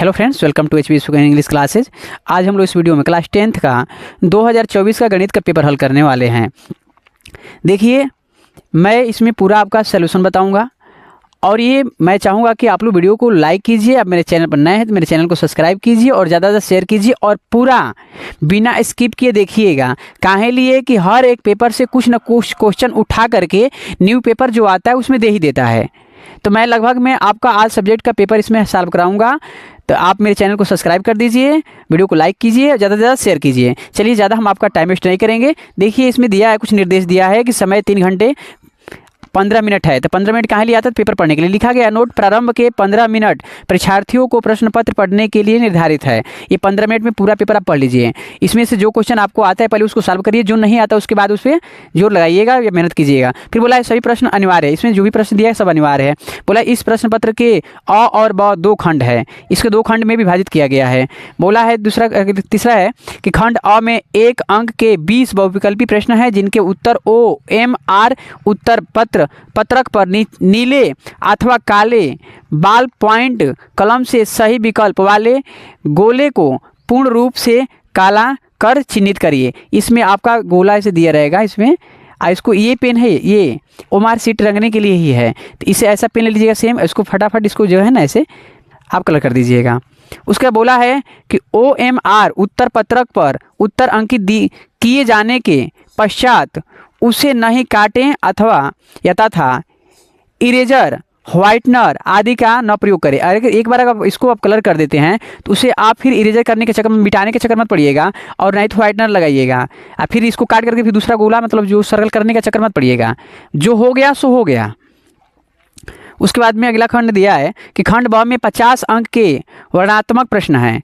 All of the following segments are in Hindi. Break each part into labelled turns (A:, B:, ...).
A: Hello friends, welcome to HP spoken English classes. आज हम लोग इस वीडियो में क्लास 10th का 2024 का गणित का पेपर हल करने वाले हैं। देखिए, मैं इसमें पूरा आपका सलूशन बताऊंगा और ये मैं चाहूँगा कि आप लोग वीडियो को लाइक कीजिए। आप मेरे चैनल पर नए हैं तो मेरे चैनल को सब्सक्राइब कीजिए और ज़्यादा से शेयर कीजिए और पूरा बिना स्किप किए देखिएगा। काहे लिए कि हर एक पेपर से कुछ न कुछ क्वेश्चन उठा करके न्यू पेपर जो आता है उसमें दे ही देता है। तो मैं लगभग आपका आज सब्जेक्ट का पेपर इसमें सॉल्व कराऊंगा। तो आप मेरे चैनल को सब्सक्राइब कर दीजिए, वीडियो को लाइक कीजिए, ज़्यादा से ज़्यादा शेयर कीजिए। चलिए, ज़्यादा हम आपका टाइम वेस्ट नहीं करेंगे। देखिए, इसमें दिया है, कुछ निर्देश दिया है कि समय 3 घंटे 15 मिनट है। तो 15 मिनट कहाँ लिया था? पेपर पढ़ने के लिए। लिखा गया नोट, प्रारंभ के 15 मिनट परीक्षार्थियों को प्रश्न पत्र पढ़ने के लिए निर्धारित है। ये 15 मिनट में पूरा पेपर आप पढ़ लीजिए। इसमें से जो क्वेश्चन आपको आता है पहले उसको सॉल्व करिए, जो नहीं आता उसके बाद उस पर जोर लगाइएगा या मेहनत कीजिएगा। फिर बोला है सभी प्रश्न अनिवार्य है। इसमें जो भी प्रश्न दिया है सब अनिवार्य है। बोला इस प्रश्न पत्र के अ और ब 2 खंड है, इसके 2 खंड में विभाजित किया गया है। बोला है तीसरा है कि खंड अ में 1 अंक के 20 बहुविकल्पी प्रश्न है जिनके उत्तर OMR उत्तर पत्रक पर नीले अथवा काले बाल पॉइंट कलम से सही विकल्प वाले गोले को पूर्ण रूप से काला कर चिन्हित करिए। इसमें आपका गोला ऐसे दिया रहेगा। इसमें इसको ये पेन है, ये ओमार सीट रंगने के लिए ही है। तो इसे ऐसा पेन ले लीजिएगा सेम। इसको फटाफट इसको जो है ना ऐसे आप कलर कर दीजिएगा। उसका बोला है कि OMR उत्तर पत्रक पर उत्तर अंकित किए जाने के पश्चात उसे नहीं काटें अथवा यथाथा इरेजर, व्हाइटनर आदि का न प्रयोग करें। अगर एक बार अगर इसको आप कलर कर देते हैं तो उसे आप फिर इरेजर करने के चक्कर में, मिटाने के चक्कर मत पड़िएगा और नहीं तो व्हाइटनर लगाइएगा। फिर इसको काट करके फिर दूसरा गोला मतलब जो सर्कल करने का चक्कर मत पड़िएगा। जो हो गया सो हो गया। उसके बाद में अगला खंड दिया है कि खंड ब में 50 अंक के वर्णनात्मक प्रश्न हैं,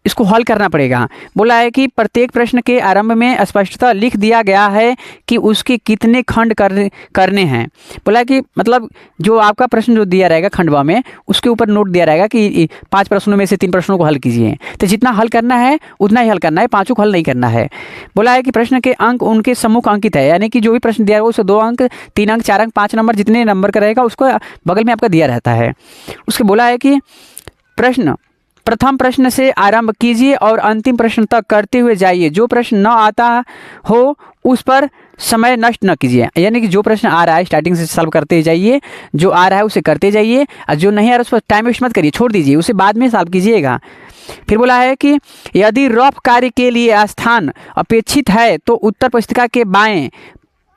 A: इसको हल करना पड़ेगा। बोला है कि प्रत्येक प्रश्न के आरंभ में स्पष्टतः लिख दिया गया है कि उसके कितने खंड करने हैं। बोला है कि मतलब जो आपका प्रश्न जो दिया रहेगा खंड ब में, उसके ऊपर नोट दिया रहेगा कि 5 प्रश्नों में से 3 प्रश्नों को हल कीजिए। तो जितना हल करना है उतना ही हल करना है, 5 को हल नहीं करना है। बोला है कि प्रश्न के अंक उनके सम्मुख अंकित है, यानी कि जो भी प्रश्न दिया है उसे 2 अंक, 3 अंक, 4 अंक, 5 नंबर जितने नंबर का रहेगा उसको बगल में आपका दिया रहता है। उसके बोला है कि प्रथम प्रश्न से आरंभ कीजिए और अंतिम प्रश्न तक करते हुए जाइए। जो प्रश्न न आता हो उस पर समय नष्ट न कीजिए, यानी कि जो प्रश्न आ रहा है स्टार्टिंग से सॉल्व करते जाइए, जो आ रहा है उसे करते जाइए और जो नहीं आ रहा उस पर टाइम वेस्ट मत करिए, छोड़ दीजिए, उसे बाद में सॉल्व कीजिएगा। फिर बोला है कि यदि रफ कार्य के लिए स्थान अपेक्षित है तो उत्तर पुस्तिका के बाएं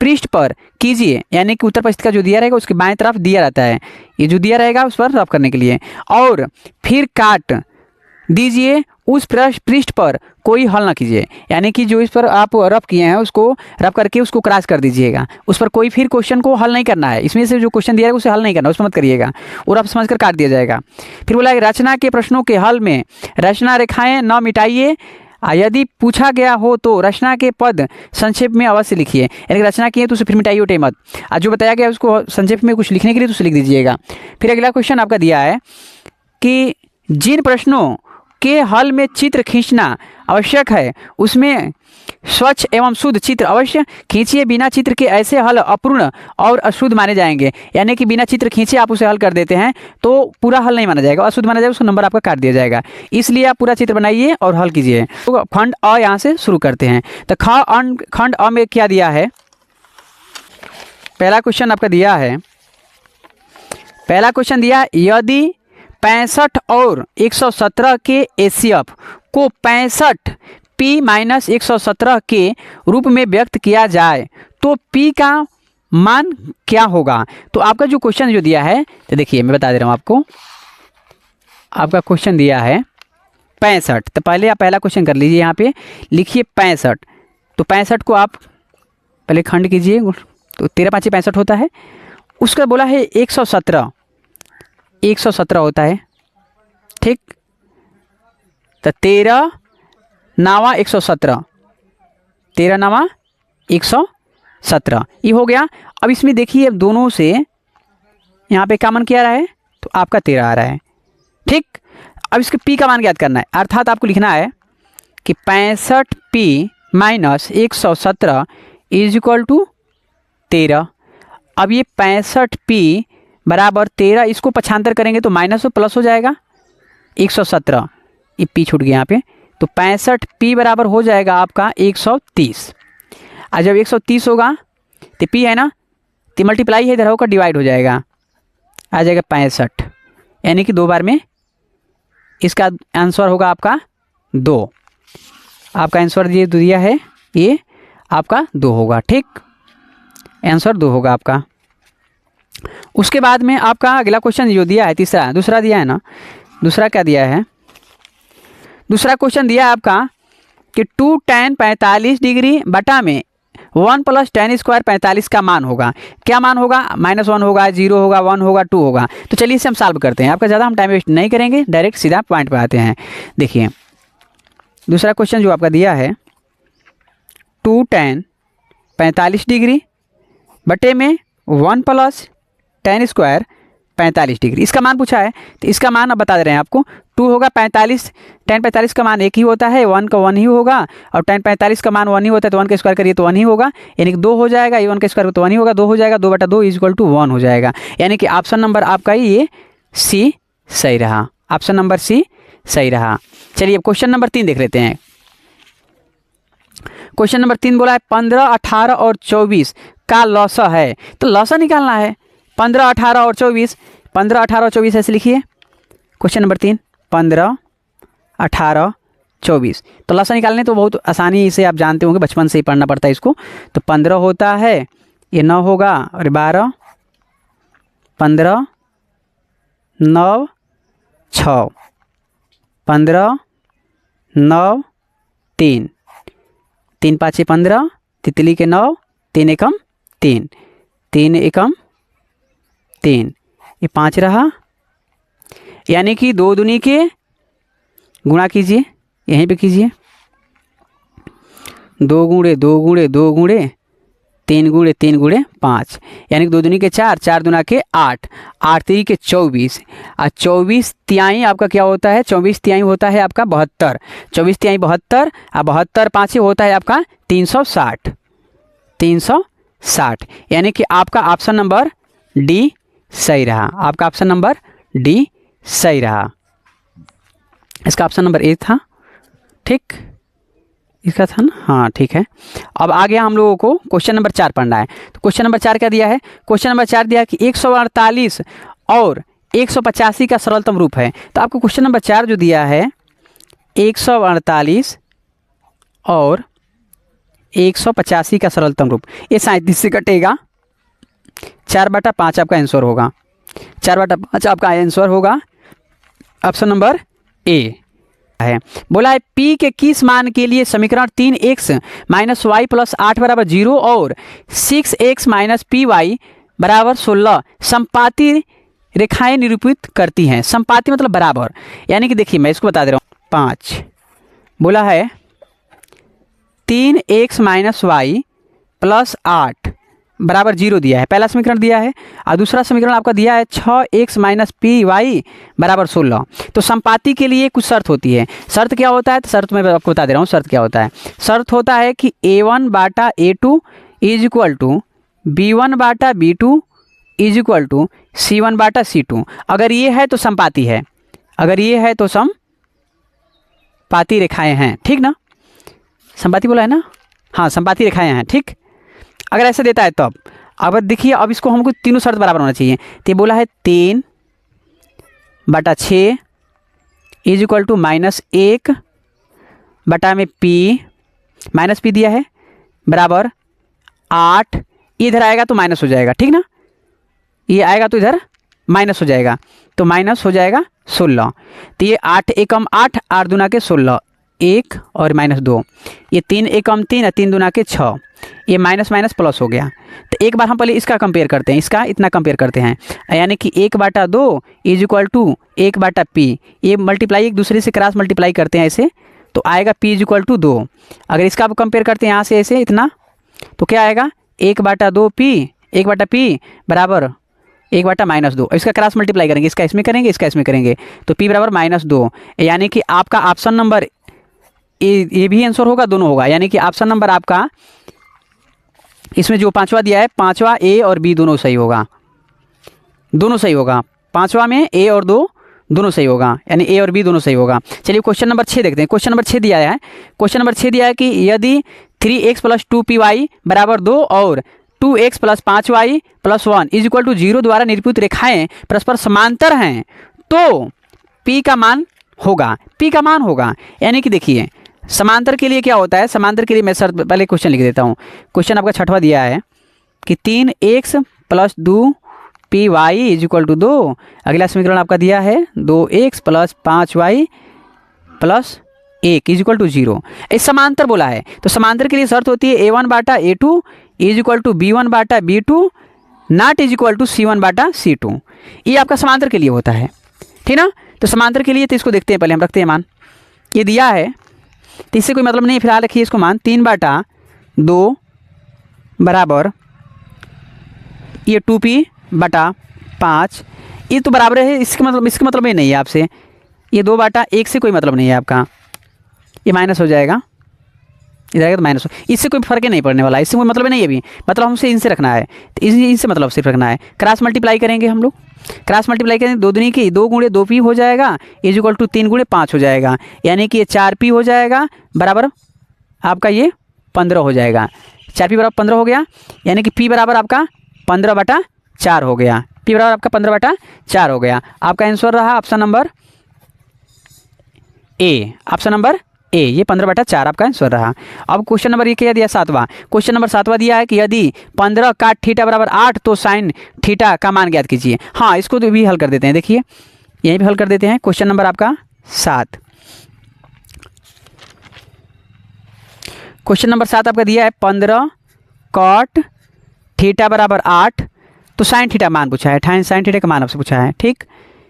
A: पृष्ठ पर कीजिए, यानी कि उत्तर पुस्तिका जो दिया रहेगा उसके बाएं तरफ दिया रहता है, ये जो दिया रहेगा उस पर रफ करने के लिए। और फिर काट दीजिए उस पृष्ठ पर कोई हल ना कीजिए, यानी कि जो इस पर आप रफ किए हैं उसको रफ करके उसको क्रॉस कर दीजिएगा। उस पर कोई फिर क्वेश्चन को हल नहीं करना है। इसमें से जो क्वेश्चन दिया है उसे हल नहीं करना, उस पर मत करिएगा और आप समझकर काट दिया जाएगा। फिर बोला रचना के प्रश्नों के हल में रचना रेखाएं न मिटाइए। यदि पूछा गया हो तो रचना के पद संक्षेप में अवश्य लिखिए, यानी रचना किए तो उसे फिर मिटाइए उठे मत। जो बताया गया उसको संक्षेप में कुछ लिखने के लिए तो उसे लिख दीजिएगा। फिर अगला क्वेश्चन आपका दिया है कि जिन प्रश्नों के हल में चित्र खींचना आवश्यक है उसमें स्वच्छ एवं शुद्ध चित्र अवश्य खींचिए। बिना चित्र के ऐसे हल अपूर्ण और अशुद्ध माने जाएंगे, यानी कि बिना चित्र खींचे आप उसे हल कर देते हैं तो पूरा हल नहीं माना जाएगा, अशुद्ध माना जाएगा, उसका नंबर आपका काट दिया जाएगा। इसलिए आप पूरा चित्र बनाइए और हल कीजिए। तो खंड अ यहाँ से शुरू करते हैं। तो खंड अ में क्या दिया है? पहला क्वेश्चन आपका दिया है, यदि 65 और 117 के HCF को 65 P-117 के रूप में व्यक्त किया जाए तो P का मान क्या होगा? तो आपका जो क्वेश्चन जो दिया है, तो देखिए मैं बता दे रहा हूँ आपको। आपका क्वेश्चन दिया है 65, तो पहले आप पहला क्वेश्चन कर लीजिए। यहाँ पे लिखिए 65। तो 65 को आप पहले खंड कीजिए तो 13 5 65 होता है। उसका बोला है 117 होता है, ठीक। तो 13 नावा 117, 13 नावा 117 ये हो गया। अब इसमें देखिए अब दोनों से यहाँ पे क्या मान क्या रहा है? तो आपका 13 आ रहा है, ठीक। अब इसके P का मान ज्ञात करना है, अर्थात आपको लिखना है कि 65 P - 117 = 13। अब ये 65 P = 13, इसको पक्षांतर करेंगे तो माइनस और प्लस हो जाएगा, 117, ये पी छूट गया यहाँ पे, तो 65 पी बराबर हो जाएगा आपका 130। आज जब 130 होगा तो पी है ना, तो मल्टीप्लाई है इधर होकर डिवाइड हो जाएगा, आ जाएगा 65, यानी कि 2 बार में इसका आंसर होगा आपका 2। आपका आंसर दिया है ये आपका 2 होगा, ठीक, आंसर 2 होगा आपका। उसके बाद में आपका अगला क्वेश्चन जो दिया है दूसरा दिया है ना, दूसरा क्या दिया है, दूसरा क्वेश्चन दिया है आपका कि 2 tan 45 डिग्री बटा में 1 + tan² 45 का मान होगा। क्या मान होगा, -1 होगा, 0 होगा, 1 होगा, 2 होगा। तो चलिए इसे हम सॉल्व करते हैं, आपका ज़्यादा हम टाइम वेस्ट नहीं करेंगे, डायरेक्ट सीधा पॉइंट पे आते हैं। देखिए दूसरा क्वेश्चन जो आपका दिया है 2 tan 45 डिग्री बटे में 1 + tan² 45 डिग्री, इसका मान पूछा है। तो इसका मान अब बता दे रहे हैं आपको, 2 होगा 45, tan 45 का मान 1 ही होता है, 1 का 1 ही होगा, और tan 45 का मान 1 ही होता है, तो 1 का स्क्वायर करिए तो 1 ही होगा, यानी कि 2 हो जाएगा, ये 1 का स्क्वायर तो 1 ही होगा, 2 हो जाएगा, 2/2 = 1 हो जाएगा, यानी कि ऑप्शन नंबर आपका ये सी सही रहा, ऑप्शन नंबर सी सही रहा। चलिए अब क्वेश्चन नंबर 3 देख लेते हैं। क्वेश्चन नंबर 3 बोला है 15, 18 और 24 का लॉसा है, तो लॉसा निकालना है। 15, 18 और 24, 15, 18 और 24 ऐसे लिखिए। क्वेश्चन नंबर 3 15, 18, 24, तो लॉसा निकालने तो बहुत आसानी से आप जानते होंगे, बचपन से ही पढ़ना पड़ता है इसको। तो 15 होता है, ये 9 होगा, और 12, 15, 9, 6, 15, 9, 3, 3 5 15, तितली के 9, 3 एकम 3, 3 एकम 3, ये 5 रहा, यानी कि 2 दूनी के गुणा कीजिए, यहीं पे कीजिए, 2 गुणे 2 गुणे 2 गुणे 3 गुणे 3 गुणे 5, यानी कि 2 दूनी के 4, 4 दूना के 8, 8 3 के 24, और 24 तिहाई आपका क्या होता है, 24 तिहाई होता है आपका 72, 24 तिहाई 72, और 72 5 होता है आपका 360, 360, यानी कि आपका ऑप्शन नंबर डी सही रहा, आपका ऑप्शन नंबर डी सही रहा। इसका ऑप्शन नंबर ए था, ठीक, इसका था ना, हाँ ठीक है। अब आ गया हम लोगों को क्वेश्चन नंबर 4 पढ़ना है। तो क्वेश्चन नंबर 4 क्या दिया है, क्वेश्चन नंबर 4 दिया कि 148 और 185 का सरलतम रूप है। तो आपको क्वेश्चन नंबर 4 जो दिया है 148 और 185 का सरलतम रूप, ये 37 से कटेगा, 4/5 आपका आंसर होगा, 4/5 आपका आंसर होगा, ऑप्शन नंबर ए है। बोला है p के किस मान के लिए समीकरण 3x - y + 8 = 0 और 6x - py = 16 संपाती रेखाएं निरूपित करती हैं। संपाती मतलब बराबर, यानी कि देखिए मैं इसको बता दे रहा हूँ। 5 बोला है 3x - y + 8 = 0 दिया है, पहला समीकरण दिया है, और दूसरा समीकरण आपका दिया है 6x - py = 16। तो संपाती के लिए कुछ शर्त होती है। शर्त क्या होता है, तो शर्त मैं आपको बता दे रहा हूँ, शर्त क्या होता है। शर्त होता है कि a1/a2 = b1/b2 = c1/c2। अगर ये है तो संपाती है, अगर ये है तो संपाती रेखाएं हैं, ठीक ना, संपाती बोला है ना, हाँ संपाती रेखाएं हैं, ठीक। अगर ऐसे देता है तब, अब देखिए अब इसको हमको तीनों शर्त बराबर होना चाहिए। तो ये बोला है 3/6 = -1 बटा में p, -p दिया है, बराबर 8, इधर आएगा तो माइनस हो जाएगा, ठीक ना, ये आएगा तो इधर माइनस हो जाएगा, तो माइनस हो जाएगा 16। तो ये 8 एकम 8, 8 दूना के 16, 1 और -2, ये 3 एकम 3 और 3 दूना के 6, ये माइनस माइनस प्लस हो गया। तो एक बार हम पहले इसका कंपेयर करते हैं, इसका इतना कंपेयर करते हैं, यानी कि 1/2 = 1/p, ये मल्टीप्लाई एक दूसरे से क्रॉस मल्टीप्लाई करते हैं ऐसे, तो आएगा p = 2। अगर इसका आप कंपेयर करते हैं यहाँ से ऐसे इतना, तो क्या आएगा 1/2p, 1/p बराबर 1/-2। इसका क्रॉस मल्टीप्लाई करेंगे, इसका इसमें करेंगे, इसका इसमें करेंगे, तो p बराबर -2, यानी कि आपका ऑप्शन नंबर ये भी आंसर होगा, दोनों होगा, यानी कि ऑप्शन नंबर आपका इसमें जो 5वां दिया है, 5वां a और b दोनों सही होगा, दोनों सही होगा, 5वां में a और 2 दोनों सही होगा, यानी ए और बी दोनों सही होगा। चलिए क्वेश्चन नंबर 6 देखते हैं। क्वेश्चन नंबर 6 दिया है, क्वेश्चन नंबर 6 दिया है कि यदि 3x + 2py बराबर 2 और 2x + 5y + 1 = 0 द्वारा निरूपित रेखाएं परस्पर समांतर हैं तो p का मान होगा, p का मान होगा। यानी कि देखिए समांतर के लिए क्या होता है, समांतर के लिए मैं सर पहले क्वेश्चन लिख देता हूँ। क्वेश्चन आपका 6वां दिया है कि 3x + 2py = 2। अगला समीकरण आपका दिया है 2x + 5y + 1 = 0। इस समांतर बोला है तो समांतर के लिए शर्त होती है a1/a2 = b1/b2 नॉट = c1/c2। ये आपका समांतर के लिए होता है, ठीक ना। तो समांतर के लिए तो इसको देखते हैं, पहले हम रखते हैं मान। ये दिया है तो इससे कोई मतलब नहीं, फिलहाल रखिए इसको मान 3/2 बराबर ये 2p/5, ये तो बराबर है, इसका मतलब ये नहीं है आपसे, ये 2/1 से कोई मतलब नहीं है आपका, ये माइनस हो जाएगा, इधर आएगा तो माइनस हो, इससे कोई फर्क ही नहीं पड़ने वाला, इससे कोई मतलब नहीं है अभी, मतलब हमसे इनसे रखना है, तो इनसे मतलब सिर्फ रखना है। क्रॉस मल्टीप्लाई करेंगे हम लोग, क्रॉस मल्टीप्लाई करेंगे 2 दूनी की 2 × 2p हो जाएगा = 3 × 5 हो जाएगा, यानी कि ये 4p हो जाएगा बराबर आपका ये 15 हो जाएगा। 4p बराबर 15 हो गया, यानी कि p बराबर आपका 15/4 हो गया, p बराबर आपका 15/4 हो गया। आपका आंसर रहा option number A, option number A, ये 15/4 आपका आंसर रहा। अब क्वेश्चन नंबर ये क्या दिया, 7वां क्वेश्चन नंबर 7वां दिया है कि यदि 15 cot थीटा बराबर 8 तो साइन थीटा का मान ज्ञात कीजिए। हाँ, इसको तो भी हल कर देते हैं, देखिए यहीं भी हल कर देते हैं। क्वेश्चन नंबर आपका 7, क्वेश्चन नंबर 7 आपका दिया है 15 cot थीटा बराबर 8 तो साइन थीटा मान पूछा है, साइन थीटा का मान आपसे पूछा है, ठीक,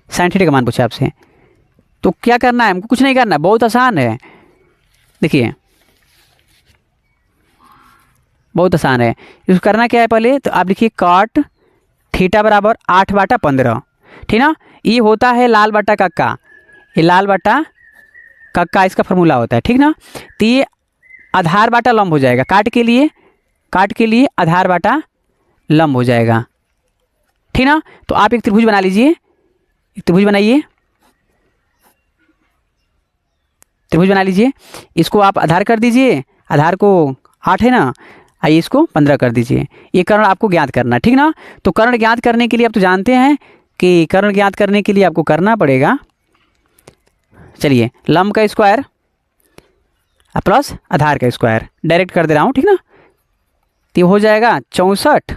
A: साइन थीटा का मान पूछा है आपसे। तो क्या करना है हमको, कुछ नहीं करना है, बहुत आसान है, देखिए बहुत आसान है। इसको करना क्या है, पहले तो आप लिखिए cot थीटा बराबर 8/15, ठीक ना। ये होता है लाल बटा कक्का, ये लाल बटा कक्का इसका फॉर्मूला होता है, ठीक ना। तो ये आधार बाटा लंब हो जाएगा, काट के लिए आधार बाटा लंब हो जाएगा, ठीक ना। तो आप एक त्रिभुज बना लीजिए, एक त्रिभुज बनाइए, त्रिभुज बना लीजिए, इसको आप आधार कर दीजिए, आधार को 8 है ना, आइए इसको 15 कर दीजिए। ये कर्ण आपको ज्ञात करना, ठीक ना। तो कर्ण ज्ञात करने के लिए आप तो जानते हैं कि कर्ण ज्ञात करने के लिए आपको करना पड़ेगा, चलिए लंब का स्क्वायर प्लस आधार का स्क्वायर डायरेक्ट कर दे रहा हूँ, ठीक ना। तो हो जाएगा 64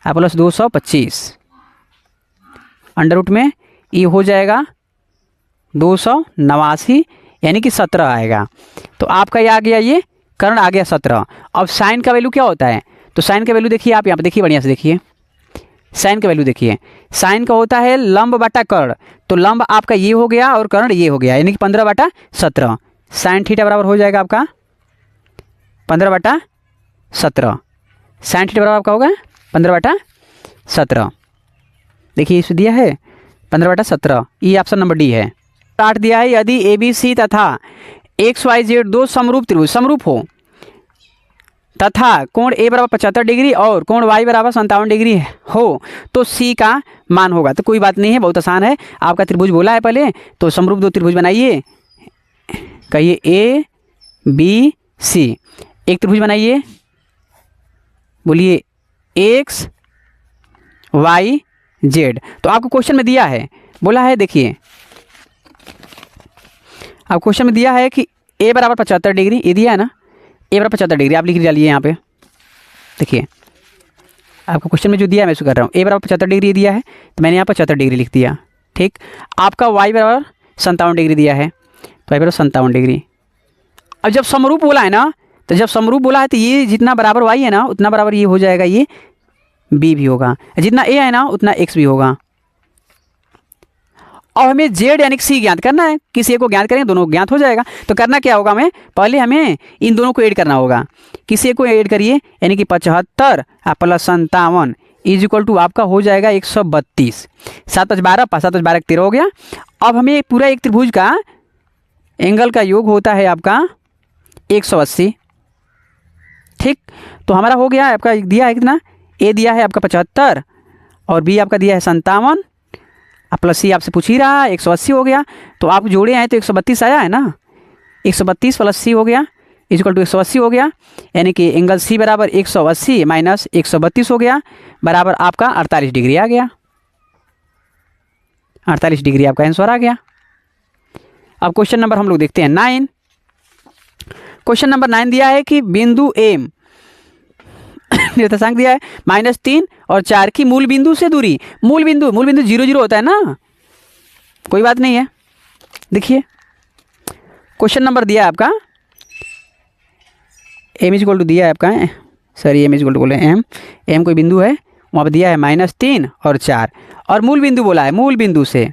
A: प्लस 225 अंडर रूट में ये हो जाएगा 289, यानी कि 17 आएगा। तो आपका ये आ गया, ये कर्ण आ गया 17। अब साइन का वैल्यू क्या होता है, तो साइन का वैल्यू देखिए आप यहाँ पे, देखिए बढ़िया से देखिए, साइन का वैल्यू देखिए, साइन का होता है लंब बटा कर्ण, तो लंब आपका ये हो गया और कर्ण ये हो गया, यानी कि 15/17। साइन थीटा बराबर हो जाएगा आपका 15/17, साइन थीटा बराबर आपका होगा 15/17। देखिए इस दिया है 15/17, ये ऑप्शन नंबर डी है। 8 दिया है यदि ABC तथा XYZ दो समरूप त्रिभुज समरूप हो तथा कोण A बराबर 75 डिग्री और कोण Y बराबर 57 डिग्री हो तो C का मान होगा। तो कोई बात नहीं है, बहुत आसान है। आपका त्रिभुज बोला है पहले, तो समरूप दो त्रिभुज बनाइए, कहिए ABC, एक त्रिभुज बनाइए, बोलिए XYZ। तो आपको क्वेश्चन में दिया है, बोला है, देखिए अब क्वेश्चन में दिया है कि A बराबर 75 डिग्री, ये दिया है ना, A बराबर 75 डिग्री, आप लिख डालिए यहाँ पे, देखिए आपका क्वेश्चन में जो दिया है मैं इसको कर रहा हूँ। A बराबर 75 डिग्री दिया है तो मैंने यहाँ पर 75 डिग्री लिख दिया, ठीक। आपका Y बराबर 57 डिग्री दिया है तो Y बराबर 57 डिग्री। अब जब समरूप बोला है ना, तो जब समरूप बोला है तो ये जितना बराबर Y है ना उतना बराबर ये हो जाएगा, ये B भी होगा, जितना A है ना उतना X भी होगा। और हमें Z यानी C ज्ञात करना है, किसी एक को ज्ञात करेंगे दोनों ज्ञात हो जाएगा। तो करना क्या होगा, हमें पहले हमें इन दोनों को ऐड करना होगा, किसी एक को ऐड करिए, यानी कि 75 प्लस 57 = आपका हो जाएगा 132, 7 × 12 7 × 12 13 हो गया। अब हमें पूरा एक त्रिभुज का एंगल का योग होता है आपका 180, ठीक। तो हमारा हो गया, आपका दिया है कितना, A दिया है आपका 75 और B आपका दिया है 57 अब प्लस सी आपसे पूछ ही रहा है, 180 हो गया, तो आप जोड़े हैं तो 132 आया है ना, 132 प्लस सी हो गया इक्वल टू 180 हो गया, यानी कि एंगल सी बराबर 180 माइनस 132 हो गया, बराबर आपका 48 डिग्री आ गया। 48 डिग्री आपका आंसर आ गया। अब क्वेश्चन नंबर हम लोग देखते हैं 9। क्वेश्चन नंबर 9 दिया है कि बिंदु एम निर्देशांक दिया है -3 और 4 की मूल बिंदु से दूरी, मूल बिंदु 0 0 होता है ना, कोई बात नहीं है। देखिए क्वेश्चन नंबर दिया है आपका एम इज इक्वल टू दिया है आपका, sorry M is equal to बोले एम कोई बिंदु है, वहाँ पर दिया है -3 और 4, और मूल बिंदु बोला है, मूल बिंदु से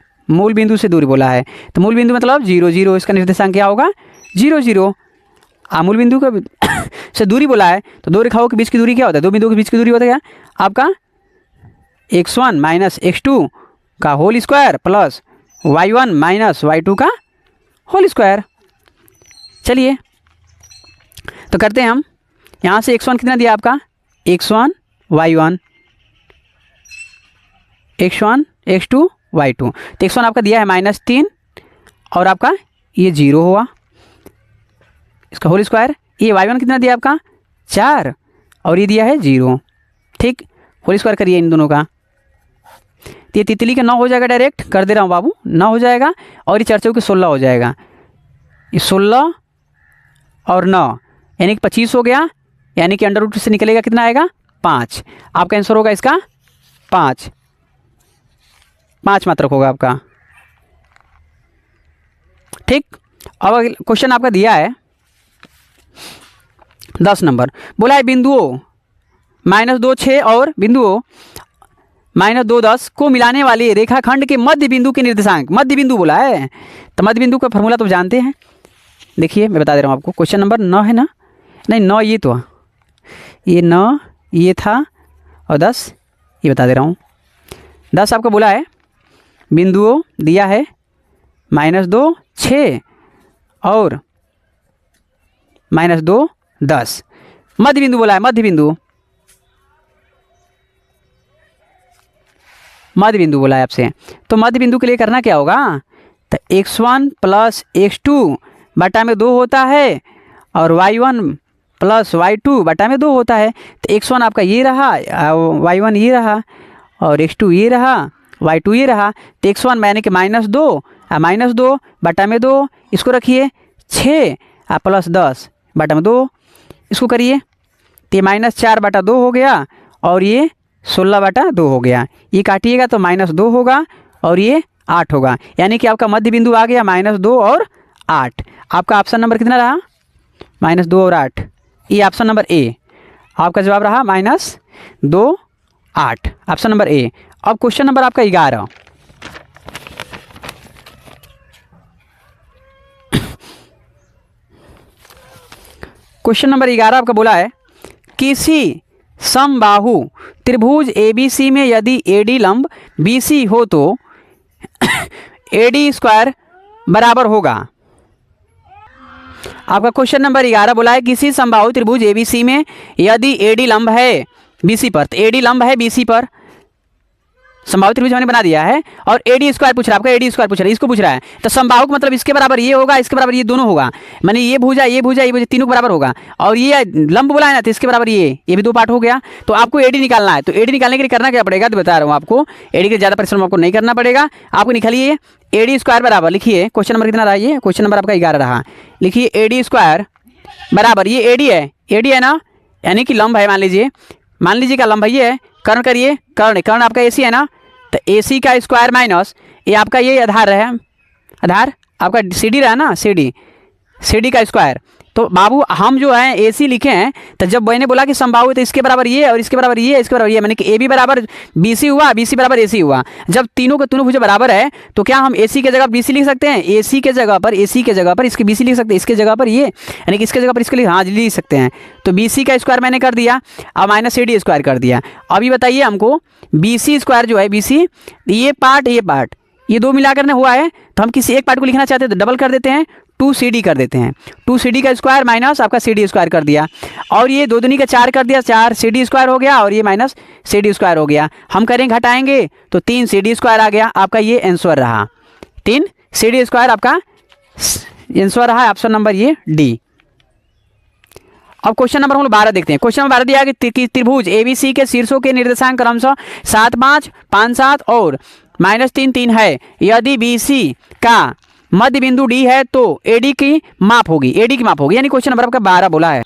A: दूरी बोला है, तो मूल बिंदु मतलब 0 0, इसका निर्देशांक क्या होगा 0 0। मूल बिंदु का से दूरी बोला है, तो दो रेखाओं के बीच की दूरी क्या होता है, दो बिंदुओं के बीच की दूरी होता है क्या आपका x1 माइनस x2 का whole square plus y1 minus y2 का होल स्क्वायर। चलिए तो करते हैं हम, यहाँ से x1 कितना दिया आपका x1 y1, x1 x2 y2, तो x1 आपका दिया है -3 और आपका ये 0 हुआ, इसका होल स्क्वायर, ये y1 कितना दिया आपका 4 और ये दिया है 0, ठीक, होल स्क्वायर करिए इन दोनों का, तो ये तितली का 9 हो जाएगा, डायरेक्ट कर दे रहा हूँ बाबू, 9 हो जाएगा, और ये 4 चौके 16 हो जाएगा, ये 16 और 9 यानी कि 25 हो गया, यानी कि अंडर रूट से निकलेगा कितना आएगा 5, आपका आंसर होगा इसका 5 मात्रक होगा आपका, ठीक। अब क्वेश्चन आपका दिया है 10 नंबर, बोला है बिंदुओं -2 6 और बिंदुओं -2 10 को मिलाने वाले रेखाखंड के मध्य बिंदु के निर्देशांक, मध्य बिंदु बोला है, तो मध्य बिंदु का फॉर्मूला तो जानते हैं। देखिए मैं बता दे रहा हूँ आपको, क्वेश्चन नंबर 9 है ना, नहीं 9 ये तो, ये 9 ये था और 10 ये बता दे रहा हूँ। 10 आपका बोला है बिंदुओं दिया है -2 6 और -2 10, मध्य बिंदु बोला है, मध्य बिंदु बोला है आपसे, तो मध्य बिंदु के लिए करना क्या होगा, तो x1 प्लस x2 बटा में 2 होता है और y1 प्लस y2 बटा में 2 होता है, तो x1 आपका ये रहा, y1 ये रहा और x2 ये रहा, y2 ये रहा, तो x1 यानी कि -2 बटा में 2, इसको रखिए 6 प्लस 10 बटा में 2, इसको करिए, तो ये -4 बटा 2 हो गया और ये 16 बटा 2 हो गया, ये काटिएगा तो -2 होगा और ये 8 होगा, यानी कि आपका मध्य बिंदु आ गया -2 और 8। आपका ऑप्शन नंबर कितना रहा -2 और 8, ये ऑप्शन नंबर ए, आपका जवाब रहा -2 8, ऑप्शन नंबर ए। अब क्वेश्चन नंबर आपका 11, क्वेश्चन नंबर 11 आपका बोला है किसी समबाहु त्रिभुज ABC में यदि AD लंब BC हो तो AD स्क्वायर बराबर होगा। आपका क्वेश्चन नंबर 11 बोला है किसी समबाहु त्रिभुज ABC में यदि AD लंब है BC पर, तो AD लंब है BC पर, समबाहु त्रिभुज मैंने बना दिया है, और AD स्क्वायर पूछ रहा है आपका, AD स्क्वायर पूछ रहा है, इसको पूछ रहा है, तो समबाहु का मतलब इसके बराबर ये होगा, इसके बराबर ये दोनों होगा, मैंने ये भुजा तीनों के बराबर होगा, और ये लंब बोला है ना, तो इसके बराबर ये भी 2 पार्ट हो गया, तो आपको AD निकालना है, तो AD निकालने के लिए करना क्या पड़ेगा, तो बता रहा हूँ आपको, AD के ज़्यादा परिश्रम आपको नहीं करना पड़ेगा, आपको निकालिए AD स्क्वायर बराबर, लिखिए क्वेश्चन नंबर कितना रहा, ये क्वेश्चन नंबर आपका 11 रहा, लिखिए AD स्क्वायर बराबर, ये AD है ना, यानी कि लंब है, मान लीजिए का लंब है ये है, कर्ण करिए, कर्ण आपका AC है ना, तो AC का स्क्वायर माइनस ये आपका ये आधार है, आधार आपका CD रहा ना, CD का स्क्वायर, तो बाबू हम जो है AC लिखे हैं, तो जब मैंने बोला कि समबाहु है तो इसके बराबर ये और इसके बराबर ये, इसके बराबर ये, मैंने कि AB बराबर BC हुआ, BC बराबर AC हुआ, जब तीनों के तीनों भुजा बराबर है तो क्या हम AC के जगह BC लिख सकते हैं, AC के जगह पर इसके BC लिख सकते हैं, इसके जगह पर ये, यानी कि इसके जगह पर इसके लिए हाँ लिख सकते हैं, तो BC का स्क्वायर मैंने कर दिया, अब -CD स्क्वायर कर दिया। अभी बताइए हमको BC स्क्वायर जो है, BC ये पार्ट ये दो मिलाकर ने हुआ है, तो हम किसी एक पार्ट को लिखना चाहते हैं तो डबल कर देते हैं, 2CD कर देते हैं। 2CD का स्क्वायर माइनस आपका CD स्क्वायर कर दिया, और ये 2 दूनी का 4 कर दिया, 4 CD स्क्वायर हो गया, और ये माइनस CD स्क्वायर हो गया। हम करेंगे घटाएंगे तो 3 CD स्क्वायर आ गया। आपका ये आंसर रहा 3 CD स्क्वायर, आपका आंसर रहा ऑप्शन नंबर ये डी। अब क्वेश्चन नंबर हम लोग 12 देखते हैं। क्वेश्चन नंबर 12 दिया है कि त्रिभुज ABC के शीर्षों के निर्देशांक क्रमशः 7 5 5 7 और -3 3 है। यदि BC का मध्य बिंदु D है तो AD की माप होगी, AD की माप होगी, यानी क्वेश्चन नंबर आपका 12 बोला है।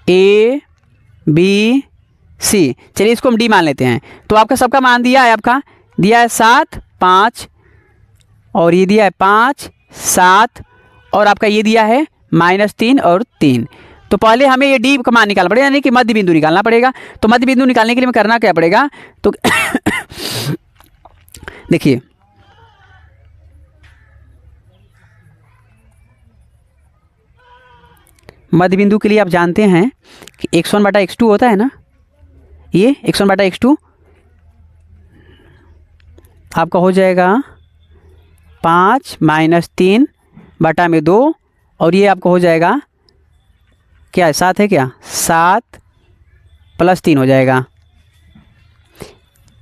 A: ABC, चलिए इसको हम D मान लेते हैं। तो आपका सबका मान दिया है, आपका दिया है 7 5 और ये दिया है 5 7 और आपका ये दिया है -3 और 3। तो पहले हमें ये डी का मान निकालना पड़ेगा, यानी कि मध्य बिंदु निकालना पड़ेगा। तो मध्य बिंदु निकालने के लिए हमें करना क्या पड़ेगा, तो देखिए मध्य बिंदु के लिए आप जानते हैं कि x1 बटा x2 होता है ना, ये x1 बटा x2 आपका हो जाएगा 5 -3 बटा में 2 और ये आपको हो जाएगा क्या है, 7 है क्या, 7 + 3 हो जाएगा।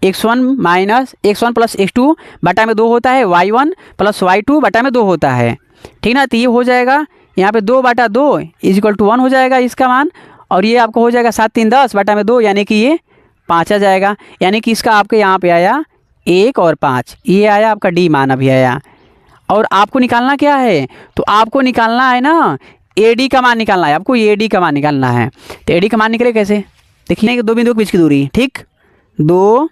A: x1 प्लस x2 बटा में 2 होता है, y1 + y2 बटा में 2 होता है, ठीक ना। तो ये हो जाएगा यहाँ पे 2 बटा 2 = 1 हो जाएगा इसका मान, और ये आपको हो जाएगा 7 3 10 बटा में 2 यानी कि ये 5 आ जाएगा। यानी कि इसका आपके यहाँ पे आया 1 और 5, ये आया आपका डी मान अभी आया। और आपको निकालना क्या है, तो आपको निकालना है ना AD का मान निकालना है, आपको AD का मान निकालना है। तो AD का मान निकले कैसे, देखिए 2 बिंदुओं के बीच की दूरी, ठीक, 2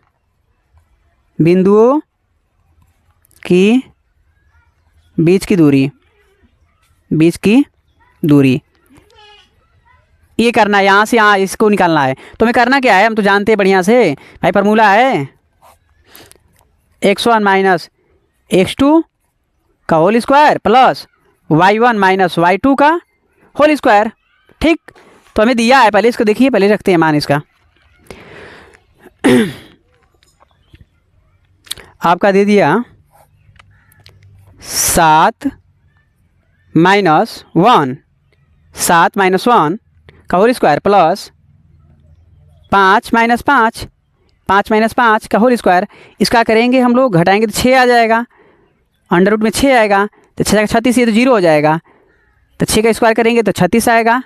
A: बिंदुओं की बीच की दूरी, ये करना है, यहाँ से यहाँ इसको निकालना है। तो हमें करना क्या है, हम तो जानते हैं बढ़िया से भाई, फार्मूला है x1 - x2 का whole square plus y1 - y2 का होल स्क्वायर, ठीक। तो हमें दिया है, पहले इसको देखिए, पहले रखते हैं मान इसका आपका दे दिया 7 - 1 का होल स्क्वायर प्लस 5 - 5 का होल स्क्वायर। इसका करेंगे हम लोग, घटाएंगे तो 6 आ जाएगा, अंडर रूट में 6 आएगा, तो 6 का 36 ये तो 0 हो जाएगा, तो 6 का स्क्वायर करेंगे तो 36 आएगा,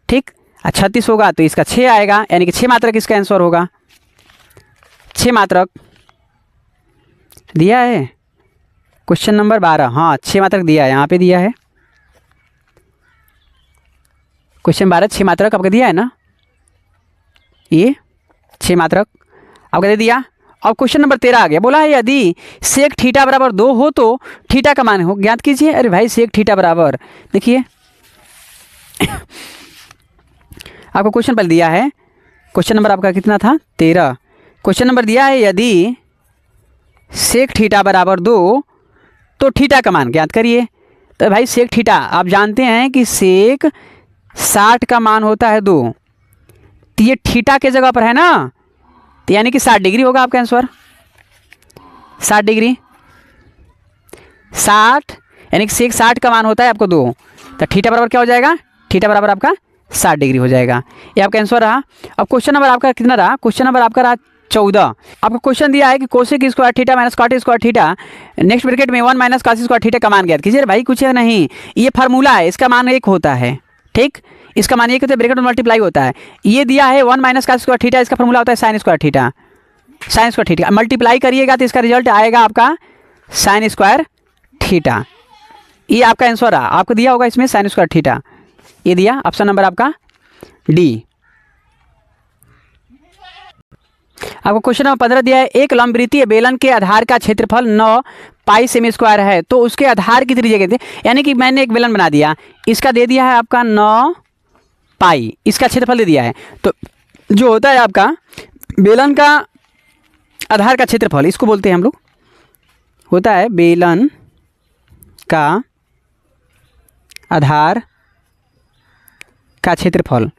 A: ठीक। 36 होगा तो इसका 6 आएगा, यानी कि 6 मात्रक इसका आंसर होगा। 6 मात्रक दिया है क्वेश्चन नंबर 12, हाँ 6 मात्रक दिया है, यहाँ पे दिया है क्वेश्चन 12 6 मात्रक आपका दिया है ना, ये 6 मात्रक आपका दे दिया। अब क्वेश्चन नंबर 13 आ गया, बोला है यदि सेक थीटा बराबर 2 हो तो थीटा का मान हो ज्ञात कीजिए। अरे भाई सेक थीटा बराबर, देखिए आपको क्वेश्चन पर दिया है, क्वेश्चन नंबर आपका कितना था 13। क्वेश्चन नंबर दिया है यदि सेक थीटा बराबर 2 तो थीटा का मान ज्ञात करिए। तो भाई सेक थीटा आप जानते हैं कि सेक 60 का मान होता है 2, तो ये थीटा के जगह पर है ना, तो यानी कि 60 डिग्री होगा आपका आंसर, 60 डिग्री, 60 यानी कि सेक 60 का मान होता है आपको 2, तो थीटा बराबर क्या हो जाएगा, थीटा बराबर आपका 60 डिग्री हो जाएगा। ये आपका आंसर रहा। अब क्वेश्चन नंबर आपका कितना रहा, क्वेश्चन नंबर आपका रहा 14। आपको क्वेश्चन दिया है कि cosec square theta minus cot square theta next bracket में 1 - cos स्क्वायर थीटा का मान ज्ञात कीजिए। भाई कुछ नहीं, ये फार्मूला है, इसका मान 1 होता है, ठीक, इसका मान 1 होता है, ब्रैकेट में मल्टीप्लाई होता है। ये दिया है 1 - cos स्क्वायर थीटा, इसका फार्मूला होता है sin square theta, sin square theta multiply करिएगा तो इसका रिजल्ट आएगा आपका sin स्क्वायर थीटा। ये आपका आंसर रहा, आपको दिया होगा इसमें sin स्क्वायर थीटा, ये दिया ऑप्शन नंबर आपका डी। आपको क्वेश्चन नंबर 15 दिया है, एक लंबवृत्तीय बेलन के आधार का क्षेत्रफल 9 पाई सेमी स्क्वायर है, तो उसके आधार की त्रिज्या कहते हैं, यानी कि मैंने एक बेलन बना दिया, इसका दे दिया है आपका 9 पाई, इसका क्षेत्रफल दे दिया है। तो जो होता है आपका बेलन का आधार का क्षेत्रफल, इसको बोलते हैं हम लोग, होता है बेलन का आधार का क्षेत्रफल,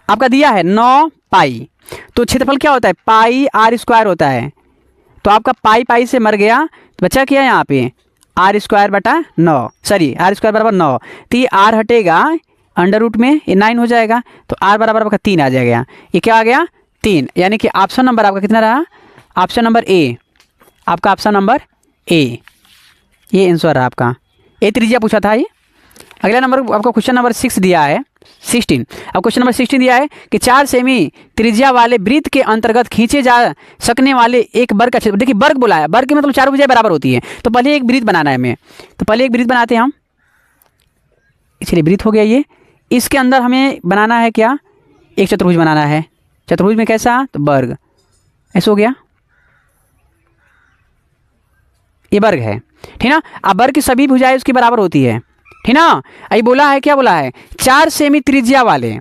A: आपका दिया है 9 पाई, तो क्षेत्रफल क्या होता है पाई r स्क्वायर होता है, तो आपका पाई पाई से मर गया, तो बचा क्या यहाँ पे r²/9, सॉरी r² बराबर 9, तो ये r हटेगा अंडर रूट में, ये 9 हो जाएगा, तो r बराबर आपका 3 आ जाएगा। ये क्या आ गया 3, यानी कि ऑप्शन नंबर आपका कितना रहा, ऑप्शन नंबर ए, आपका ऑप्शन नंबर ए, ये आंसर रहा आपका। ए त्रिज्या पूछा था ये। अगला नंबर आपको क्वेश्चन नंबर 6 दिया है, 16। अब क्वेश्चन नंबर 16 दिया है कि 4 सेमी त्रिज्या वाले वृत्त के अंतर्गत खींचे जा सकने वाले एक वर्ग का क्षेत्र, देखिए वर्ग बोला है, वर्ग के मतलब चारों भुजाएं बराबर होती है, तो पहले एक वृत्त बनाना है हमें, तो पहले एक वृत्त बनाते हैं हम, इसलिए वृत्त हो गया ये। इसके अंदर हमें बनाना है क्या, एक चतुर्भुज बनाना है। चतुर्भुज में कैसा, तो वर्ग, ऐसा हो गया, ये वर्ग है, ठीक ना। अब वर्ग की सभी भुजाएं उसकी बराबर होती है, ठीक ना। अभी बोला है, क्या बोला है, 4 सेमी त्रिज्या वाले,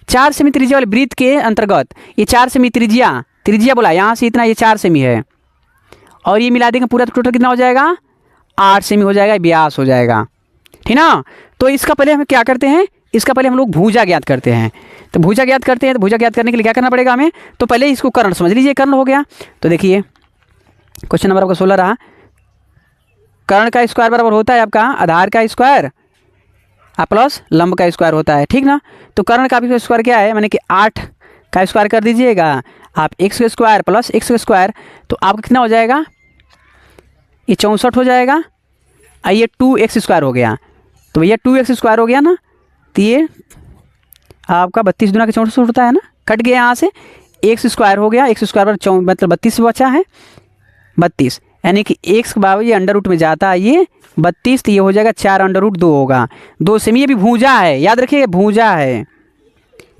A: 4 सेमी त्रिज्या वाले वृत्त के अंतर्गत, ये 4 सेमी त्रिज्या बोला, यहाँ से इतना, ये 4 सेमी है, और ये मिला देंगे पूरा, तो टोटल कितना हो जाएगा 8 सेमी हो जाएगा, व्यास हो जाएगा, ठीक ना। तो इसका पहले हम क्या करते हैं, इसका पहले हम लोग भुजा ज्ञात करते हैं। तो भुजा ज्ञात करते हैं, तो भुजा ज्ञात करने के लिए क्या करना पड़ेगा हमें, तो पहले इसको कर्ण समझ लीजिए, कर्ण हो गया। तो देखिए क्वेश्चन नंबर आपका 16 रहा, कर्ण का स्क्वायर बराबर होता है आपका आधार का स्क्वायर प्लस लंब का स्क्वायर होता है, ठीक ना। तो कर्ण का भी स्क्वायर क्या है, माने कि 8 का स्क्वायर कर दीजिएगा आप, x square plus x square, तो आपका कितना हो जाएगा, ये 64 हो जाएगा, और ये 2x स्क्वायर हो गया, तो भैया 2x स्क्वायर हो गया ना, तो ये आपका 32 गुना के 64 होता है ना, कट गया यहाँ से, x स्क्वायर हो गया, x स्क्वायर पर मतलब 32 बचा है, 32, यानी कि x के बराबर ये अंडर रूट में जाता है ये 32, तो ये हो जाएगा 4 अंडर रूट 2 होगा, 2 सेमी, ये भी भुजा है, याद रखिए भुजा है,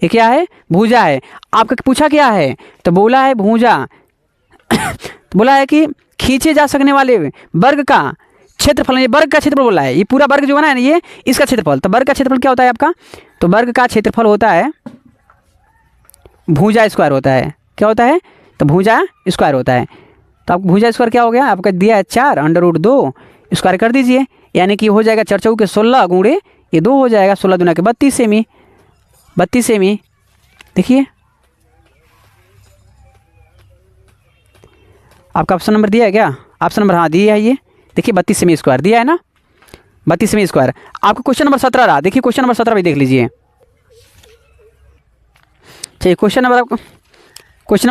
A: ये क्या है, भुजा है। आपका पूछा क्या है, तो बोला है भुजा तो बोला है कि खींचे जा सकने वाले वर्ग का क्षेत्रफल, ये वर्ग का क्षेत्रफल बोला है, ये पूरा वर्ग जो है ना ये इसका क्षेत्रफल। तो वर्ग का क्षेत्रफल क्या होता है आपका, तो वर्ग का क्षेत्रफल होता है भुजा स्क्वायर होता है, क्या होता है, तो भुजा स्क्वायर होता है। तो आपको भुजा स्क्वायर क्या हो गया, आपका दिया है 4 अंडर रूट 2 स्क्वायर कर दीजिए, यानी कि हो जाएगा 4 चौके 16 गुणे ये 2 हो जाएगा, 16 दूना के 32 सेमी, 32 सेमी। देखिए आपका ऑप्शन नंबर दिया है क्या, ऑप्शन नंबर हाँ दिया है, ये देखिए 32 सेमी स्क्वायर दिया है ना, 32 सेमी स्क्वायर। आपको क्वेश्चन नंबर 17 रहा, देखिए क्वेश्चन नंबर 17 भी देख लीजिए। चलिए क्वेश्चन नंबर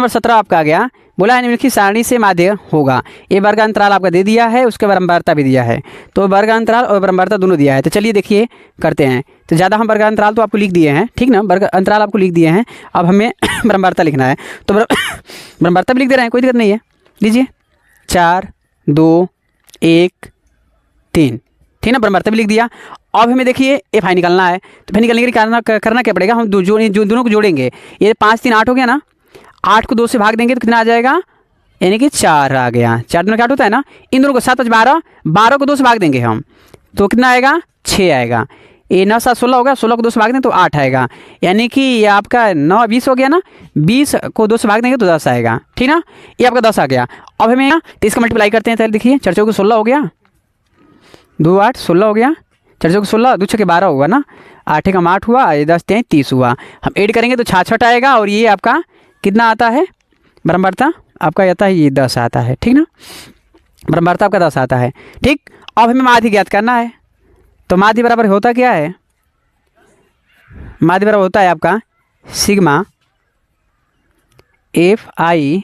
A: 17 आपका आ गया, बोला है निम्नलिखित सारणी से माध्य होगा, ये वर्ग अंतराल आपका दे दिया है, उसके बराबरता भी दिया है, तो वर्ग अंतराल और बराबरता दोनों दिया है। तो चलिए देखिए करते हैं, तो ज़्यादा हम वर्ग अंतराल तो आपको लिख दिए हैं, ठीक ना, वर्ग अंतराल आपको लिख दिए हैं, अब हमें बराबरता लिखना है, तो बराबरता भी लिख दे रहे हैं, कोई दिक्कत नहीं है, लीजिए 4 2 1 3, ठीक ना, बराबरता भी लिख दिया। अब हमें देखिए ए फाई निकालना है, तो फाई निकालने के लिए करना क्या पड़ेगा, हम दोनों को जोड़ेंगे, ये 5 3 8 हो गया ना, 8 को 2 से भाग देंगे तो कितना आ जाएगा, यानी कि 4 आ गया, 4 दूना 8 होता है ना, इन दोनों को 7 5 12, 12 को 2 से भाग देंगे हम तो कितना आएगा 6 आएगा, ये 9 7 16 होगा, 16 को 2 से भाग दें तो 8 आएगा, यानी कि ये आपका 9 20 हो गया ना, 20 को 2 से भाग देंगे तो 10 आएगा, ठीक ना, ये आपका 10 आ गया। अब हमें तो इसका मल्टीप्लाई करते हैं, तो देखिए 4 चौके 16 हो गया, 2 8 16 हो गया, 4 चौके 16 2 6 12 होगा ना, 8 एकम 8 हुआ, ये 10 3 30 हुआ, हम ऐड करेंगे तो 66 आएगा, और ये आपका कितना आता है, बराबरता आपका आता है ये 10 आता है, ठीक ना, बराबरता आपका 10 आता है, ठीक। अब हमें माध्य ज्ञात करना है, तो माध्य बराबर होता क्या है, माध्य बराबर होता है आपका sigma F I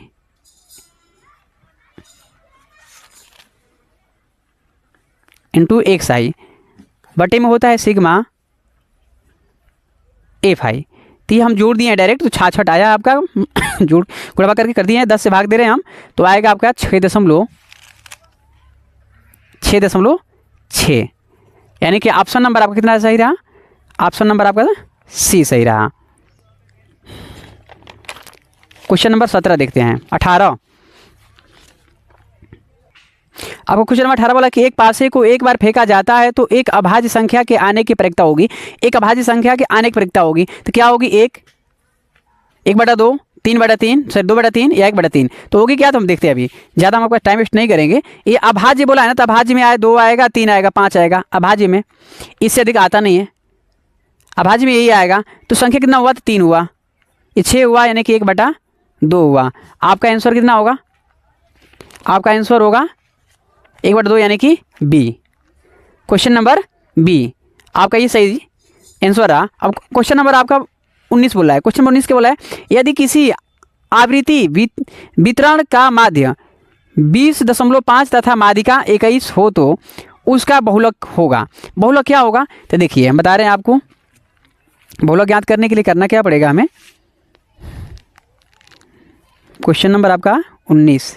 A: into X I बटे में होता है सिग्मा एफ आई। तो ये हम जोड़ दिए हैं डायरेक्ट, तो 66 आया आपका जोड़ गुणा करके कर दिए हैं, 10 से भाग दे रहे हैं हम, तो आएगा आपका 6.6, यानी कि ऑप्शन नंबर आपका कितना सही रहा, ऑप्शन नंबर आपका सी सही रहा। क्वेश्चन नंबर 17 देखते हैं, 18। आपको क्वेश्चन नंबर 18 बोला कि एक पासे को एक बार फेंका जाता है तो एक अभाज्य संख्या के आने की प्रक्रिया होगी, एक अभाज्य संख्या के आने की प्रक्रिया होगी, तो क्या होगी, 1/2 3/3 सॉरी 2/3 या 1/3, तो होगी क्या, तो हम देखते हैं, अभी ज़्यादा हम आपका टाइम वेस्ट नहीं करेंगे। ये अभाज्य बोला है ना, तो अभाज्य में आए 2 आएगा, 3 आएगा, 5 आएगा, अभाज्य में इससे अधिक आता नहीं है, अभाज्य में यही आएगा, तो संख्या कितना हुआ, तो 3 हुआ, ये 6 हुआ, यानी कि 1/2 हुआ। आपका आंसर कितना होगा, आपका आंसर होगा 1/2 यानी कि बी। क्वेश्चन नंबर बी आपका ये सही आंसर रहा। अब क्वेश्चन नंबर आपका 19 बोला है। क्वेश्चन नंबर 19 क्या बोला है, यदि किसी आवृत्ति वितरण का माध्य 20.5 तथा माध्यिका 21 हो तो उसका बहुलक होगा। बहुलक क्या होगा, तो देखिए हम बता रहे हैं आपको। बहुलक ज्ञात करने के लिए करना क्या पड़ेगा हमें, क्वेश्चन नंबर आपका 19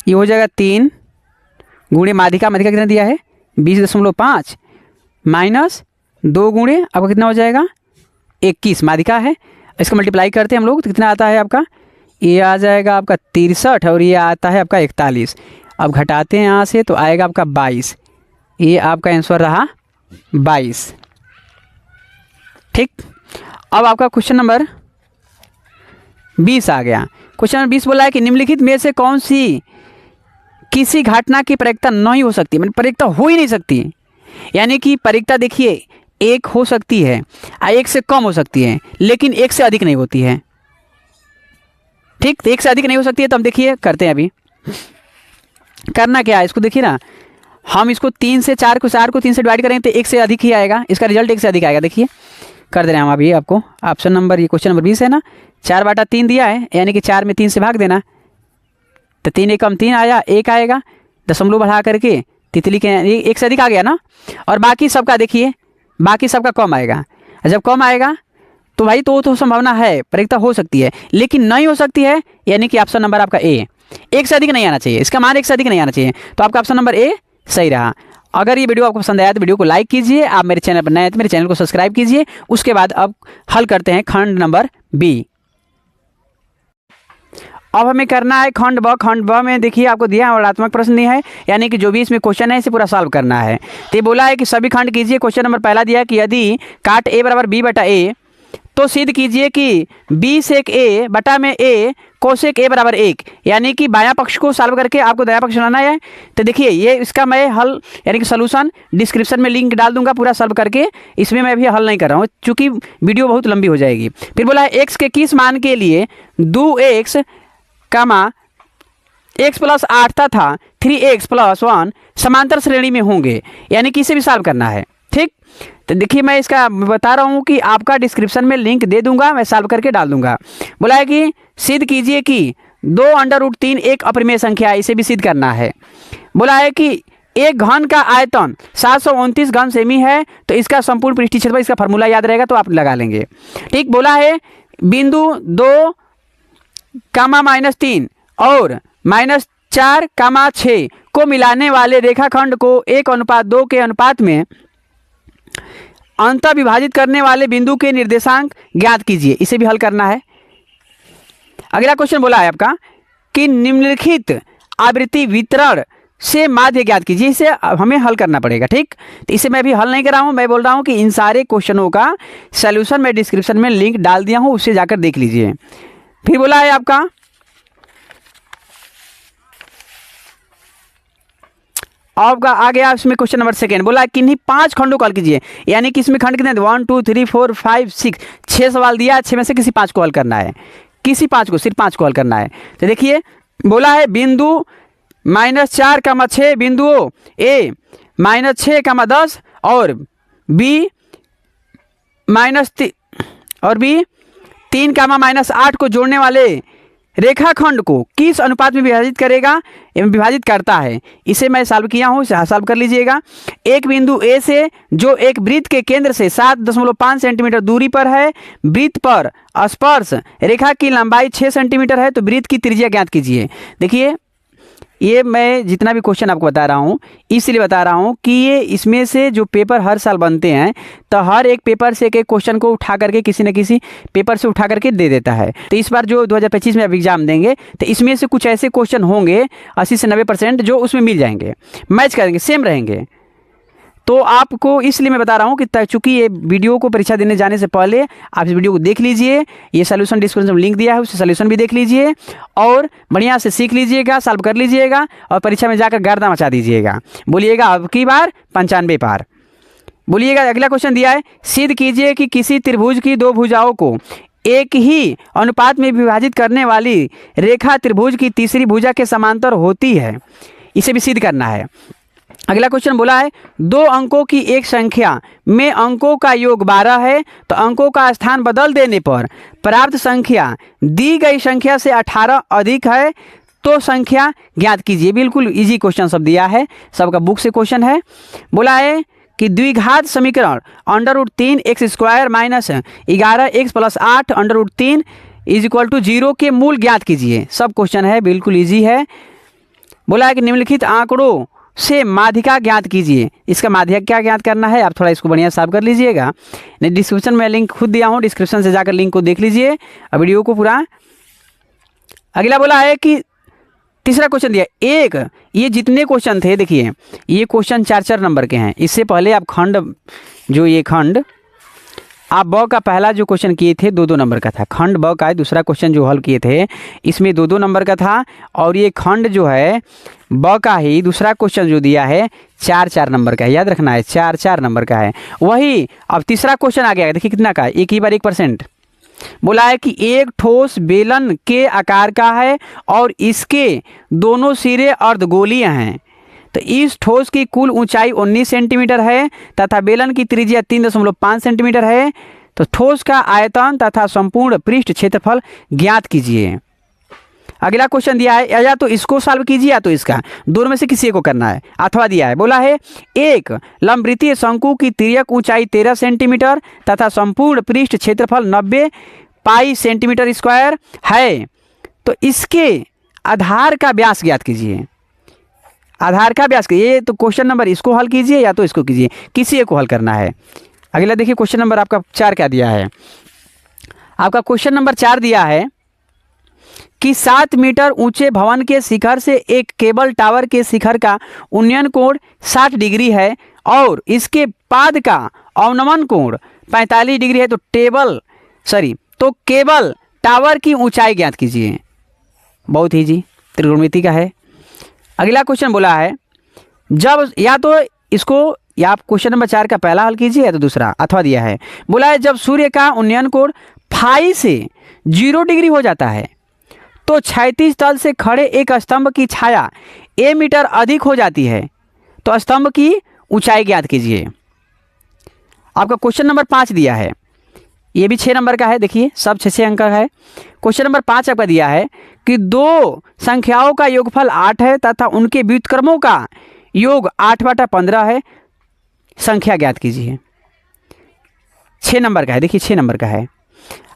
A: ये हो जाएगा 3 गुणे माध्यिका कितना दिया है 20.5 माइनस 2 गुणे आपका कितना हो जाएगा 21, माध्यिका है, इसको मल्टीप्लाई करते हैं हम लोग तो कितना आता है आपका, ये आ जाएगा आपका 63 और ये आता है आपका 41। अब घटाते हैं यहाँ से तो आएगा आपका 22, ये आपका आंसर रहा 22। ठीक, अब आपका क्वेश्चन नंबर 20 आ गया। क्वेश्चन नंबर 20 बोला है कि निम्नलिखित में से कौन सी किसी घटना की परिकता नहीं हो सकती, मतलब परिकता हो ही नहीं सकती। यानी कि परिकता देखिए एक हो सकती है, एक से कम हो सकती है, लेकिन एक से अधिक नहीं होती है। ठीक, तो एक से अधिक नहीं हो सकती है, तो हम देखिए करते हैं। अभी करना क्या है, इसको देखिए ना, हम इसको 3 से 4 को 3 से डिवाइड करेंगे तो एक से अधिक ही आएगा, इसका रिजल्ट एक से अधिक आएगा। देखिए कर दे रहे हैं हम अभी आपको। ऑप्शन नंबर ये क्वेश्चन नंबर 20 है ना, 4/3 दिया है, यानी कि 4 में 3 से भाग देना, तो 3 एकम 3 आया, 1 आएगा, दशमलव बढ़ा करके तितली के एक से अधिक आ गया ना। और बाकी सबका देखिए, बाकी सबका कम आएगा। जब कम आएगा तो भाई तो संभावना है, परिकता हो सकती है, लेकिन नहीं हो सकती है, यानी कि ऑप्शन नंबर आपका ए, एक से अधिक नहीं आना चाहिए, इसका मान एक से अधिक नहीं आना चाहिए, तो आपका ऑप्शन नंबर ए सही रहा। अगर ये वीडियो आपको पसंद आया तो वीडियो को लाइक कीजिए, आप मेरे चैनल पर नए हैं तो मेरे चैनल को सब्सक्राइब कीजिए। उसके बाद अब हल करते हैं खंड नंबर बी। अब हमें करना है खंड ब में देखिए आपको दिया वर्णात्मक प्रश्न दिया है, यानी कि जो भी इसमें क्वेश्चन है इसे पूरा सॉल्व करना है। तो ये बोला है कि सभी खंड कीजिए। क्वेश्चन नंबर पहला दिया है कि यदि काट a बराबर b/a तो सिद्ध कीजिए कि b सेक a बटा में a कोसेक a बराबर 1, यानी कि बायां पक्ष को सॉल्व करके आपको दायां पक्ष लाना है। तो देखिए ये इसका मैं हल यानी कि सॉल्यूशन डिस्क्रिप्शन में लिंक डाल दूंगा पूरा सॉल्व करके, इसमें मैं अभी हल नहीं कर रहा हूँ क्योंकि वीडियो बहुत लंबी हो जाएगी। फिर बोला है x के किस मान के लिए 2x x + 8 तथा 3x + 1 समांतर श्रेणी में होंगे, यानी कि इसे भी सॉल्व करना है। ठीक, तो देखिए मैं इसका बता रहा हूँ कि आपका डिस्क्रिप्शन में लिंक दे दूंगा, मैं सॉल्व करके डाल दूंगा। बोला है कि सिद्ध कीजिए कि 2√3 एक अपरिमेय संख्या है, इसे भी सिद्ध करना है। बोला है कि एक घन का आयतन 729 घन सेमी है, तो इसका संपूर्ण पृष्ठीय क्षेत्रफल, इसका फॉर्मूला याद रहेगा तो आप लगा लेंगे। ठीक, बोला है बिंदु 2, -3 और -4, 6 को मिलाने वाले रेखाखंड को 1:2 के अनुपात में अंतः विभाजित करने वाले बिंदु के निर्देशांक ज्ञात कीजिए, इसे भी हल करना है। अगला क्वेश्चन बोला है आपका कि निम्नलिखित आवृत्ति वितरण से माध्य ज्ञात कीजिए, इसे हमें हल करना पड़ेगा। ठीक, तो इसे मैं अभी हल नहीं कर रहा हूं, मैं बोल रहा हूं कि इन सारे क्वेश्चनों का सॉल्यूशन मैं डिस्क्रिप्शन में लिंक डाल दिया हूं, उससे जाकर देख लीजिए। फिर बोला है आपका आपका आ गया इसमें क्वेश्चन नंबर सेकेंड। बोला है किन्हीं 5 खंडों को हल कीजिए, यानी कि इसमें खंड कितने 1 2 3 4 5 6 सवाल दिया है, 6 में से किसी 5 को हल करना है, किसी 5 को, सिर्फ 5 को हल करना है। तो देखिए बोला है बिंदु -4, 6 बिंदुओं ए -6, 10 और बी -3, -8 को जोड़ने वाले रेखाखंड को किस अनुपात में विभाजित करेगा एवं विभाजित करता है, इसे मैं सॉल्व किया हूँ, इसे सॉल्व कर लीजिएगा। एक बिंदु ए से जो एक वृत्त के केंद्र से 7.5 सेंटीमीटर दूरी पर है, वृत्त पर स्पर्श रेखा की लंबाई 6 सेंटीमीटर है, तो वृत्त की त्रिज्या ज्ञात कीजिए। देखिए ये मैं जितना भी क्वेश्चन आपको बता रहा हूँ इसलिए बता रहा हूँ कि ये इसमें से जो पेपर हर साल बनते हैं, तो हर एक पेपर से एक क्वेश्चन को उठा करके किसी न किसी पेपर से उठा करके दे देता है। तो इस बार जो 2025 में अब एग्जाम देंगे तो इसमें से कुछ ऐसे क्वेश्चन होंगे 80 से 90% जो उसमें मिल जाएंगे, मैच करेंगे, सेम रहेंगे। तो आपको इसलिए मैं बता रहा हूँ कि चूंकि ये वीडियो को परीक्षा देने जाने से पहले आप इस वीडियो को देख लीजिए, ये सॉल्यूशन डिस्क्रिप्शन में लिंक दिया है, उससे सॉल्यूशन भी देख लीजिए और बढ़िया से सीख लीजिएगा, सॉल्व कर लीजिएगा और परीक्षा में जाकर गर्दा मचा दीजिएगा। बोलिएगा अब की बार 95 पार। बोलिएगा अगला क्वेश्चन दिया है, सिद्ध कीजिए कि किसी त्रिभुज की 2 भुजाओं को एक ही अनुपात में विभाजित करने वाली रेखा त्रिभुज की तीसरी भुजा के समांतर होती है। इसे भी सिद्ध करना है। अगला क्वेश्चन बोला है 2 अंकों की एक संख्या में अंकों का योग 12 है, तो अंकों का स्थान बदल देने पर प्राप्त संख्या दी गई संख्या से 18 अधिक है, तो संख्या ज्ञात कीजिए। बिल्कुल इजी क्वेश्चन सब दिया है, सबका बुक से क्वेश्चन है। बोला है कि द्विघात समीकरण √3 x square minus 11x plus 8 √3 is equal to 0 के मूल ज्ञात कीजिए। सब क्वेश्चन है, बिल्कुल इजी है। बोला है कि निम्नलिखित आंकड़ों से माध्यिका ज्ञात कीजिए। इसका माध्यिका क्या ज्ञात करना है, आप थोड़ा इसको बढ़िया साफ कर लीजिएगा। डिस्क्रिप्शन में लिंक खुद दिया हूँ, डिस्क्रिप्शन से जाकर लिंक को देख लीजिए और वीडियो को पूरा। अगला बोला है कि तीसरा क्वेश्चन दिया एक, ये जितने क्वेश्चन थे देखिए ये क्वेश्चन 4-4 नंबर के हैं। इससे पहले आप खंड, जो ये खंड आप ब का पहला जो क्वेश्चन किए थे 2-2 नंबर का था। खंड ब का दूसरा क्वेश्चन जो हल किए थे इसमें 2-2 नंबर का था, और ये खंड जो है ब का ही दूसरा क्वेश्चन जो दिया है 4-4 नंबर का है। याद रखना है 4-4 नंबर का है। वही अब तीसरा क्वेश्चन आ गया, देखिए कितना का है, एक ही बार 1%। बोला है कि एक ठोस बेलन के आकार का है और इसके दोनों सिरे अर्धगोलीय हैं, तो इस ठोस की कुल ऊंचाई 19 सेंटीमीटर है तथा बेलन की त्रिज्या 3.5 सेंटीमीटर है, तो ठोस का आयतन तथा संपूर्ण पृष्ठ क्षेत्रफल ज्ञात कीजिए। अगला क्वेश्चन दिया है, या तो इसको सॉल्व कीजिए या तो इसका, दोनों में से किसी को करना है। अथवा दिया है, बोला है एक लंबवृत्तीय शंकु की तिर्यक ऊंचाई 13 सेंटीमीटर तथा संपूर्ण पृष्ठ क्षेत्रफल 90 पाई सेंटीमीटर स्क्वायर है, तो इसके आधार का व्यास ज्ञात कीजिए। आधार का व्यास, ये तो क्वेश्चन नंबर इसको हल कीजिए या तो इसको कीजिए, किसी एक को हल करना है। अगला देखिए क्वेश्चन नंबर आपका 4 क्या दिया है। आपका क्वेश्चन नंबर 4 दिया है कि 7 मीटर ऊंचे भवन के शिखर से एक केबल टावर के शिखर का उन्नयन कोण 60 डिग्री है और इसके पाद का अवनमन कोण 45 डिग्री है, तो केबल टावर की ऊंचाई ज्ञात कीजिए। बहुत ही जी त्रिकोणमिति का है। अगला क्वेश्चन बोला है, जब या तो इसको या आप क्वेश्चन नंबर 4 का पहला हल कीजिए या तो दूसरा। अथवा दिया है, बोला है जब सूर्य का उन्नयन कोण फाई से 0 डिग्री हो जाता है तो क्षैतिज तल से खड़े एक स्तंभ की छाया a मीटर अधिक हो जाती है, तो स्तंभ की ऊंचाई ज्ञात कीजिए। आपका क्वेश्चन नंबर 5 दिया है, ये भी 6 नंबर का है। देखिए सब 6 अंक का है। क्वेश्चन नंबर 5 आपका दिया है कि 2 संख्याओं का योगफल 8 है तथा उनके व्युत्क्रमों का योग 8/15 है, संख्या ज्ञात कीजिए। 6 नंबर का है, देखिए 6 नंबर का है।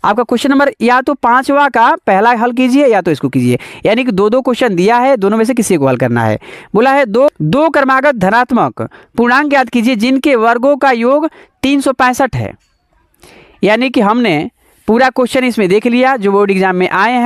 A: आपका क्वेश्चन नंबर या तो 5वां का पहला हल कीजिए या तो इसको कीजिए, यानी कि 2-2 क्वेश्चन दिया है, दोनों में से किसी को हल करना है। बोला है दो क्रमागत धनात्मक पूर्णांक ज्ञात कीजिए जिनके वर्गों का योग 365 है। यानी कि हमने पूरा क्वेश्चन इसमें देख लिया जो बोर्ड एग्जाम में आए हैं।